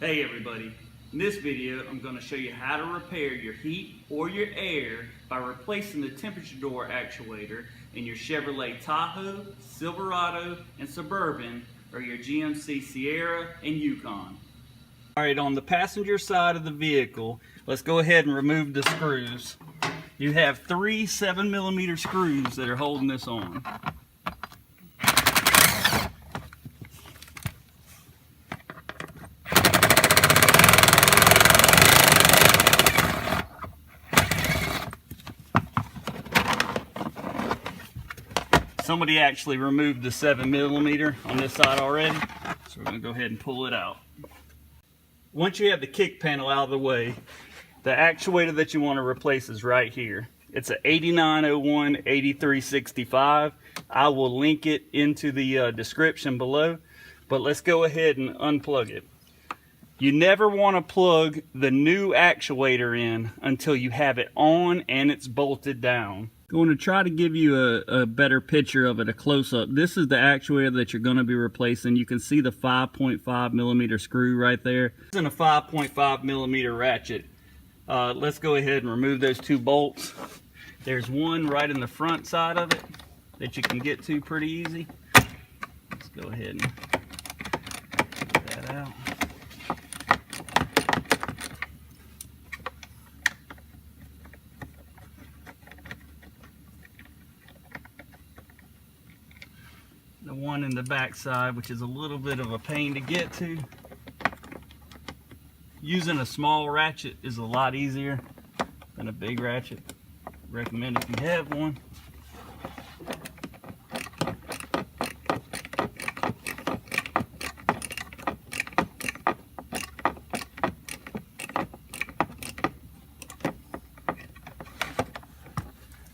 Hey everybody, in this video I'm going to show you how to repair your heat or your air by replacing the temperature door actuator in your Chevrolet Tahoe, Silverado, and Suburban, or your GMC Sierra and Yukon. Alright, on the passenger side of the vehicle, let's go ahead and remove the screws. You have three 7mm screws that are holding this on. Somebody actually removed the 7mm on this side already, so we're going to go ahead and pull it out. Once you have the kick panel out of the way, the actuator that you want to replace is right here. It's an 8901 8365. I will link it into the description below, but let's go ahead and unplug it. You never want to plug the new actuator in until you have it on and it's bolted down. I'm going to try to give you a better picture of it, a close-up. This is the actuator that you're going to be replacing. You can see the 5.5mm screw right there. It's in a 5.5mm ratchet. Let's go ahead and remove those two bolts. There's one right in the front side of it that you can get to pretty easy. Let's go ahead and get that out. The one in the back side, which is a little bit of a pain to get to. Using a small ratchet is a lot easier than a big ratchet. Recommend if you have one.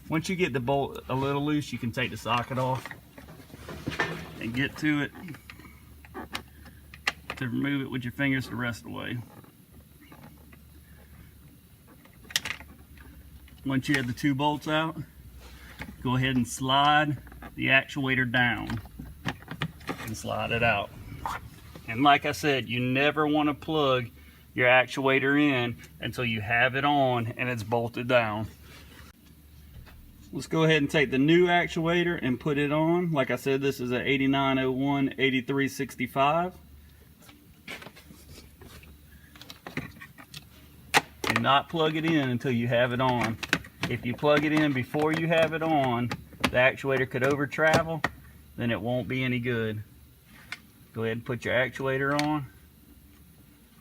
Once you get the bolt a little loose, you can take the socket off and get to it to remove it with your fingers the rest of the way. Once you have the two bolts out, go ahead and slide the actuator down and slide it out. And like I said, you never want to plug your actuator in until you have it on and it's bolted down. Let's go ahead and take the new actuator and put it on. Like I said, this is an 8901 8365. Do not plug it in until you have it on. If you plug it in before you have it on, the actuator could over travel, then it won't be any good. Go ahead and put your actuator on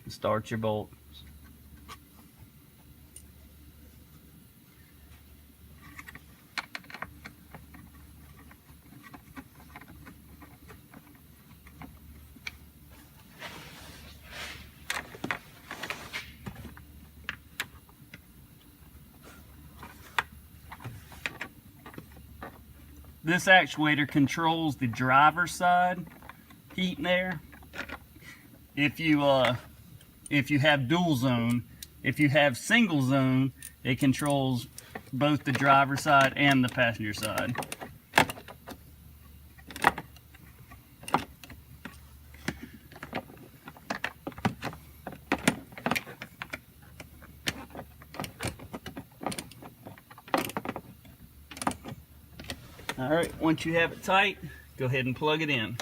and start your bolt. This actuator controls the driver's side heat and air. If you have dual zone, if you have single zone, it controls both the driver's side and the passenger side. Alright, once you have it tight, go ahead and plug it in.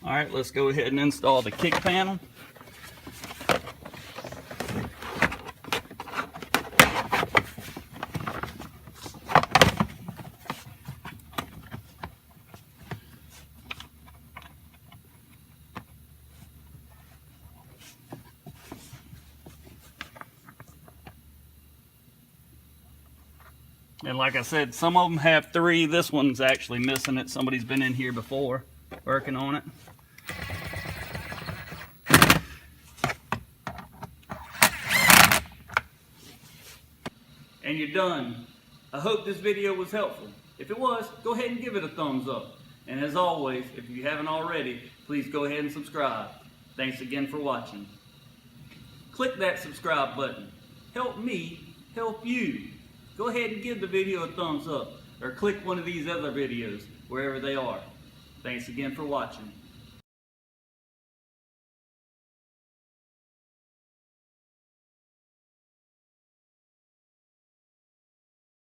Alright, let's go ahead and install the kick panel. And like I said, some of them have three. This one's actually missing it. Somebody's been in here before working on it. And you're done. I hope this video was helpful. If it was, go ahead and give it a thumbs up. And as always, if you haven't already, please go ahead and subscribe. Thanks again for watching. Click that subscribe button. Help me help you. Go ahead and give the video a thumbs up, or click one of these other videos wherever they are. Thanks again for watching.